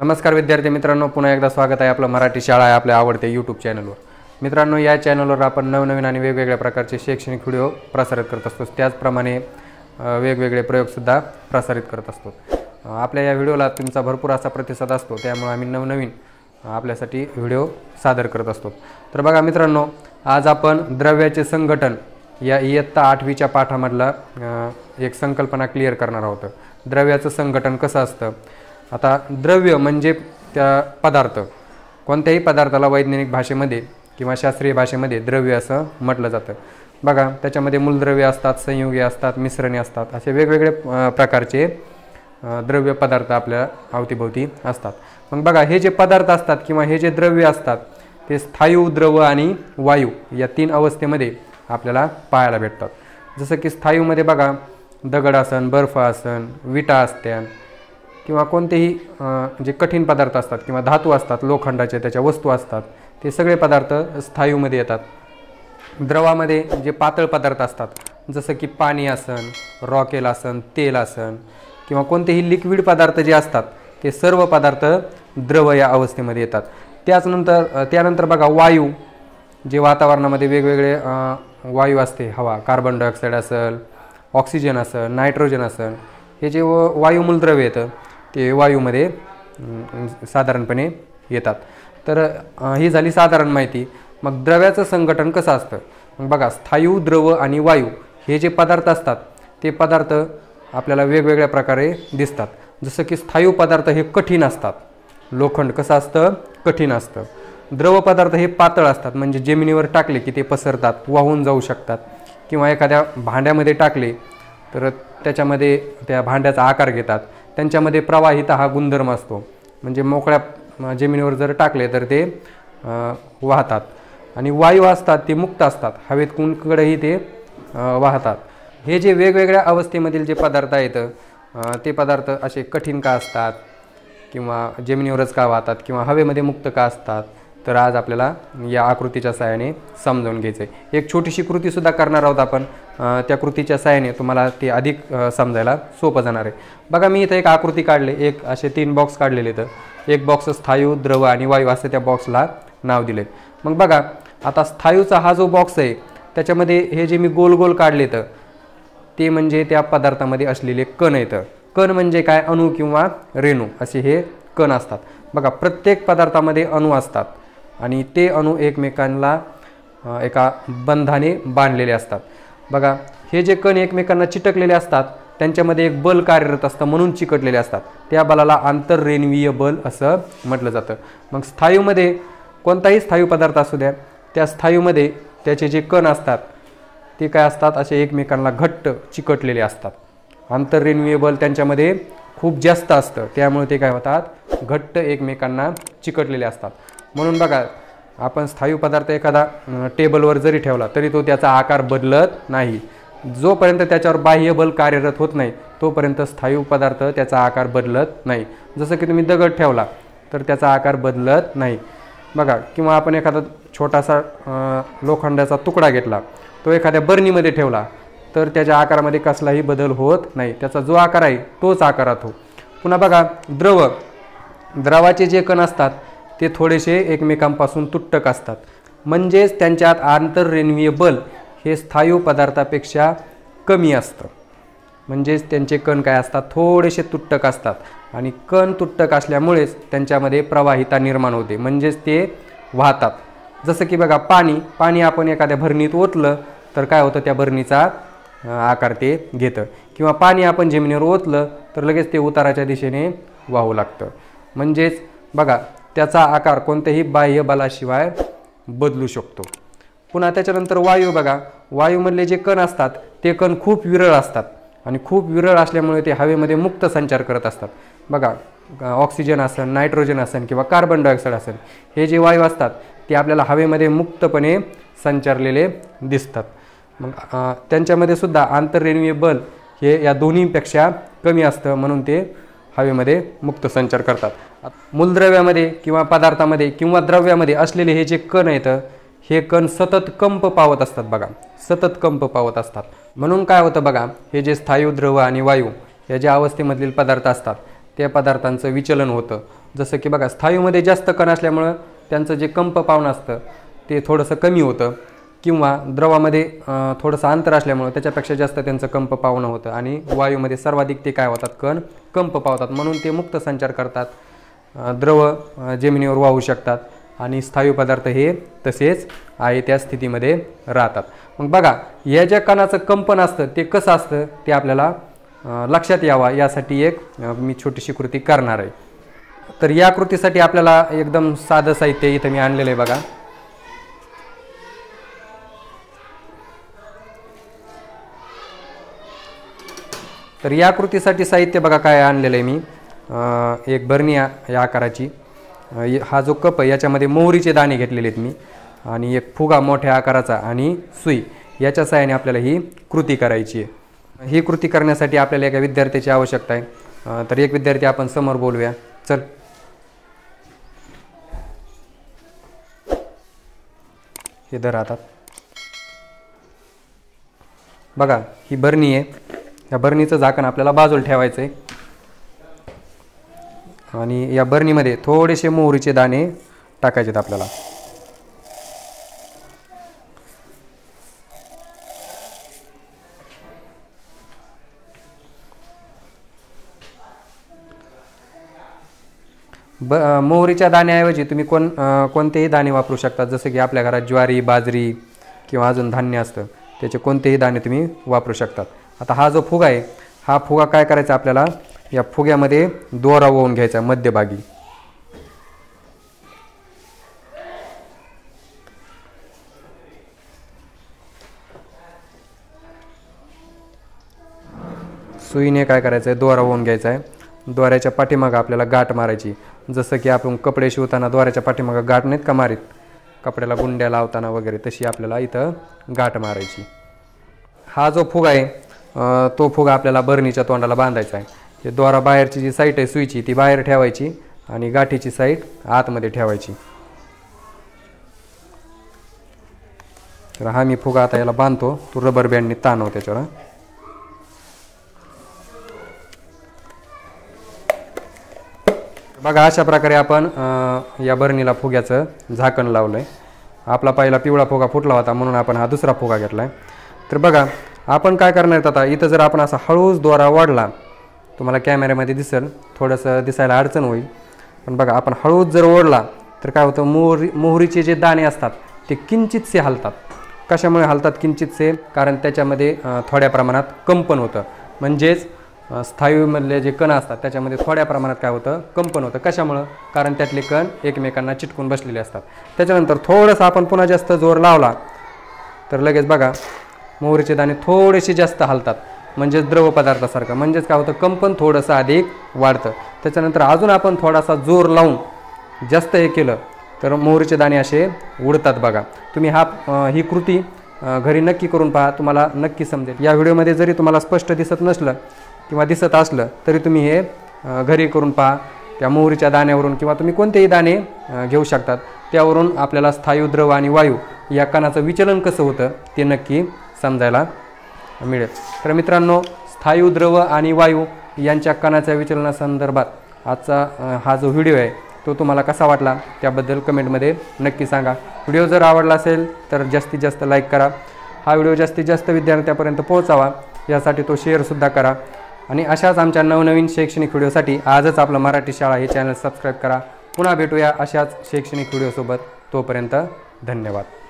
नमस्कार विद्यार्थी मित्रांनो, पुन्हा एकदा स्वागत आहे आपलं मराठी शाळा आहे आपल्या आवडते यूट्यूब चॅनलवर। मित्रांनो, या चॅनलवर आपण नवनवीन आणि वेगवेगळ्या प्रकारचे शैक्षणिक व्हिडिओ प्रसारित करत असतो। त्याचप्रमाणे वेगवेगळे प्रयोगसुद्धा प्रसारित करत असतो। आपल्या या व्हिडिओला तुमचा भरपूर असा प्रतिसाद असतो, त्यामुळे आम्ही नवनवीन आपल्यासाठी व्हिडिओ सादर करत असतो। तर बघा मित्रांनो, आज आपण द्रव्याचे संघटन या इयत्ता 8वीच्या पाठामधला एक संकल्पना क्लिअर करणार आहोत। द्रव्याचं संघटन कसं असतं। आता द्रव्य म्हणजे त्या पदार्थ, कोणत्याही पदार्थाला वैज्ञानिक भाषेमध्ये किंवा शास्त्रीय भाषेमध्ये द्रव्य असं म्हटलं जातं। बघा, त्याच्यामध्ये मूलद्रव्य असतात, संयुगे असतात, मिश्रणे असतात, असे वेगवेगळे प्रकारचे द्रव्य पदार्थ आपल्या अवतीभोवती असतात। मग बघा, हे जे पदार्थ असतात किंवा हे जे द्रव्य असतात ते स्थायू, द्रव आणि वायू या 3 अवस्थेमध्ये आपल्याला पाहायला भेटतात। जसं की स्थायूमध्ये बघा, दगड असन, बर्फ असन, विटा असत्या किंवा कोणतेही जे कठीण पदार्थ असतात किंवा धातू असतात, लोखंडाचे त्याच्या वस्तू असतात, ते सगळे पदार्थ स्थायूमध्ये येतात। द्रवामध्ये जे पातळ पदार्थ असतात, जसं की पाणी असन, रॉकेल असन, तेल असन किंवा कोणतेही लिक्विड पदार्थ जे असतात ते सर्व पदार्थ द्रव या अवस्थेमध्ये येतात। त्यानंतर बघा, वायू जे वातावरणामध्ये वेगवेगळे वायू असते, हवा, कार्बन डायऑक्साईड असेल, ऑक्सिजन असेल, नायट्रोजन असेल, हे जे वायुमूल द्रव्य येतं ते वायूमध्ये साधारणपणे येतात। तर ही झाली साधारण माहिती। मग द्रव्याचं संघटन कसं असतं। मग बघा, स्थायू, द्रव आणि वायू हे जे पदार्थ असतात ते पदार्थ आपल्याला वेगवेगळ्या प्रकारे दिसतात। जसं की स्थायू पदार्थ हे कठीण असतात, लोखंड कसं असतं, कठीण असतं। द्रव पदार्थ हे पातळ असतात, म्हणजे जमिनीवर टाकले की ते पसरतात, वाहून जाऊ शकतात किंवा एखाद्या भांड्यामध्ये टाकले तर त्याच्यामध्ये त्या भांड्याचा आकार घेतात। त्यांच्यामध्ये प्रवाहिता हा गुणधर्म असतो, म्हणजे मोकळ्या जमिनीवर जर टाकले तर ते वाहतात। आणि वायू असतात ते मुक्त असतात, हवेत कुणकडेही ते वाहतात। हे जे वेगवेगळ्या अवस्थेमधील जे पदार्थ आहेत ते पदार्थ असे कठीण का असतात किंवा जमिनीवरच का वाहतात किंवा हवेमध्ये मुक्त का असतात, तर आज आपल्याला या आकृतीच्या सहाय्याने समजावून घ्यायचं आहे। एक छोटीशी कृतीसुद्धा करणार आहोत आपण, त्या कृतीच्या सहाय्याने तुम्हाला ते अधिक समजायला सोपं जाणार आहे। बघा, मी इथं एक आकृती काढले, एक असे 3 बॉक्स काढलेले आहेत। एक बॉक्स स्थायू, द्रव आणि वायू असं त्या बॉक्सला नाव दिले। मग बघा, आता स्थायूचा हा जो बॉक्स आहे त्याच्यामध्ये हे जे मी गोल गोल काढले तर ते म्हणजे त्या पदार्थामध्ये असलेले कण आहेत। कण म्हणजे काय, अणू किंवा रेणू असे हे कण असतात। बघा, प्रत्येक पदार्थामध्ये अणू असतात आणि ते अणू एकमेकांना एका बंधाने बांधलेले असतात। बघा, हे जे कण एकमेकांना चिटकलेले असतात त्यांच्यामध्ये एक बल कार्यरत असतं, म्हणून चिकटलेले असतात। त्या बलाला आंतररेणवीय बल असं म्हटलं जातं। मग स्थायूमध्ये कोणताही स्थायू पदार्थ असू द्या, त्या स्थायूमध्ये त्याचे जे कण असतात ते काय असतात, असे एकमेकांना घट्ट चिकटलेले असतात। आंतररेणवीय बल त्यांच्यामध्ये खूप जास्त असतं, त्यामुळे ते काय होतात, घट्ट एकमेकांना चिकटलेले असतात। म्हणून बघा, आपण स्थायू पदार्थ एखादा टेबलवर जरी ठेवला तरी तो त्याचा आकार बदलत नाही। जोपर्यंत त्याच्यावर बाह्य बल कार्यरत होत नाही तोपर्यंत स्थायू पदार्थ त्याचा आकार बदलत नाही। जसं की तुम्ही दगड ठेवला तर त्याचा आकार बदलत नाही। बघा, किंवा आपण एखादा छोटासा लोखंडाचा तुकडा घेतला, तो एखाद्या बरणीमध्ये ठेवला तर त्याच्या आकारामध्ये कसलाही बदल होत नाही, त्याचा जो आकार आहे तोच आकार राहतो। पुन्हा बघा, द्रवाचे जे कण असतात ते थोडेसे एकमेकांपासून तुटक असतात, म्हणजेच त्यांच्यात आंतररेणवीय बल हे स्थायू पदार्थापेक्षा कमी असतं। म्हणजेच त्यांचे कण काय असतात, थोडेसे तुटक असतात आणि कण तुटक असल्यामुळेच त्यांच्यामध्ये प्रवाहिता निर्माण होते, म्हणजेच ते वाहतात। जसं की बघा, पाणी आपण एखाद्या भरणीत ओतलं तर काय होतं, त्या भरणीचा आकार ते घेतं, किंवा पाणी आपण जमिनीवर ओतलं तर लगेच ते उताराच्या दिशेने वाहू लागतं। म्हणजेच बघा, त्याचा आकार कोणत्याही बाह्य बलाशिवाय बदलू शकतो। पुन्हा त्याच्यानंतर वायू बघा, वायूमधले जे कण असतात ते कण खूप विरळ असतात आणि खूप विरळ असल्यामुळे ते हवेमध्ये मुक्त संचार करत असतात। बघा, ऑक्सिजन असेल, नायट्रोजन असेल किंवा कार्बन डायऑक्साईड असेल, हे जे वायू असतात ते आपल्याला हवेमध्ये मुक्तपणे संचारलेले दिसतात। मग त्यांच्यामध्ये सुद्धा आंतररेणवीय बल हे या दोन्हीपेक्षा कमी असतं, म्हणून ते हवेमध्ये मुक्त संचार करतात। मूलद्रव्यामध्ये किंवा पदार्थामध्ये किंवा द्रव्यामध्ये असलेले हे जे कण आहेत हे कण सतत कंप पावत असतात। बघा, सतत कंप पावत असतात। म्हणून काय होतं बघा, हे जे स्थायू, द्रव आणि वायू या ज्या अवस्थेमधील पदार्थ असतात त्या पदार्थांचं विचलन होतं जसं की बघा स्थायूमध्ये जास्त कण असल्यामुळं त्यांचं जे कंप पावणं असतं ते थोडंसं कमी होतं, किंवा द्रवामध्ये थोडंसं अंतर असल्यामुळं त्याच्यापेक्षा जास्त त्यांचं कंप पावणं होतं, आणि वायूमध्ये सर्वाधिक ते काय होतात, कण कंप पावतात, म्हणून ते मुक्त संचार करतात, द्रव जमिनीवर वाहू शकतात, आणि स्थायू पदार्थ हे तसेच आहे त्या स्थितीमध्ये राहतात. मग बघा या ज्या कणाचं कंपन असतं ते कसं असतं ते आपल्याला लक्षात यावा यासाठी एक मी छोटीशी कृती करणार आहे. तर या कृतीसाठी आपल्याला एकदम साधं साहित्य इथं मी आणलेलं आहे बघा. तर या कृतीसाठी साहित्य बघा काय आणलेलं आहे मी. एक बरणी या आकाराची, हा जो कप आहे याच्यामध्ये मोहरीचे दाणे घेतलेले आहेत मी, आणि एक फुगा मोठ्या आकाराचा आणि सुई, याच्या सहाय्याने आपल्याला ही कृती करायची आहे. ही कृती करण्यासाठी आपल्याला एका विद्यार्थ्याची आवश्यकता आहे. तर एक विद्यार्थी आपण समोर बोलूया. चल. हे धर हातात. बघा ही बरणी आहे, या बरणीचं झाकण आपल्याला बाजूला ठेवायचं आहे, आणि या बरणीमध्ये थोडेसे मोहरीचे दाणे टाकायचे आपल्याला. मोहरीच्या दाण्याऐवजी तुम्ही कोणतेही दाणे वापरू शकता, जसं की आपल्या घरात ज्वारी, बाजरी किंवा अजून धान्य असतं त्याचे कोणतेही दाणे तुम्ही वापरू शकतात. आता हा जो फुगा आहे, हा फुगा काय करायचा आपल्याला, या फुग्यामध्ये दोरा ओवून घ्यायचा मध्यभागी. सुईने काय करायचं आहे, दोरा ओवून घ्यायचा आहे. दोऱ्याच्या पाठीमागं आपल्याला गाठ मारायची, जसं की आपण कपडे शिवताना दोऱ्याच्या पाठीमागं गाठ नाहीत का मारीत, कपड्याला गुंड्या लावताना वगैरे, तशी आपल्याला इथं गाठ मारायची. हा जो फुगा आहे तो फुगा आपल्याला बरणीच्या तोंडाला बांधायचा आहे. हे दोरा बाहेरची जी साईड आहे सुईची ती बाहेर ठेवायची, आणि गाठीची साईड आतमध्ये ठेवायची. तर हा मी फुगा आता याला बांधतो, तो रबर बँडने ताणव त्याच्यावर. बघा अशा प्रकारे आपण या बरणीला फुग्याचं झाकण लावलं आहे. आपला पहिला पिवळा फुगा फुटला होता म्हणून आपण हा दुसरा फुगा घेतला आहे. तर बघा आपण काय करणार आहेत आता, इथं जर आपण असा हळूच दोरा वाढला, तुम्हाला कॅमेऱ्यामध्ये दिसेल, थोडंसं दिसायला अडचण होईल, पण बघा आपण हळूच जर ओढला तर काय होतं, मोहरीचे जे दाणे असतात ते किंचितसे हलतात. कशामुळे हलतात किंचितसे, कारण त्याच्यामध्ये थोड्या प्रमाणात कंपन होतं, म्हणजेच स्थायूमधले जे कण असतात त्याच्यामध्ये थोड्या प्रमाणात काय होतं, कंपन होतं. कशामुळं, कारण त्यातले कण एकमेकांना चिटकून बसलेले असतात. त्याच्यानंतर थोडंसं आपण पुन्हा जास्त जोर लावला तर लगेच बघा मोहरीचे दाणे थोडेसे जास्त हलतात, म्हणजेच द्रव पदार्थासारखं, म्हणजेच काय होतं, कंपन थोडंसं अधिक वाढतं. त्याच्यानंतर अजून आपण थोडासा जोर लावून जास्त हे केलं तर मोहरीचे दाणे असे उडतात. बघा तुम्ही ही कृती घरी नक्की करून पहा, तुम्हाला नक्की समजेल. या व्हिडिओमध्ये जरी तुम्हाला स्पष्ट दिसत नसलं किंवा दिसत असलं तरी तुम्ही हे घरी करून पहा. त्या मोहरीच्या दाण्यावरून किंवा तुम्ही कोणतेही दाणे घेऊ शकतात, त्यावरून आपल्याला स्थायू, द्रव आणि वायू या कणाचं विचलन कसं होतं ते नक्की समजायला मिळेल. तर मित्रांनो, स्थायू, द्रव आणि वायू यांच्या कणाच्या विचलनासंदर्भात आजचा हा जो व्हिडिओ आहे तो तुम्हाला कसा वाटला त्याबद्दल कमेंटमध्ये नक्की सांगा. व्हिडिओ जर आवडला असेल तर जास्तीत जास्त लाईक करा. हा व्हिडिओ जास्तीत जास्त विद्यार्थ्यांपर्यंत पोहोचावा यासाठी तो शेअरसुद्धा करा. आणि अशाच आमच्या नवनवीन शैक्षणिक व्हिडिओसाठी आजच आपलं मराठी शाळा हे चॅनल सबस्क्राईब करा. पुन्हा भेटूया अशाच शैक्षणिक व्हिडिओसोबत. तोपर्यंत धन्यवाद.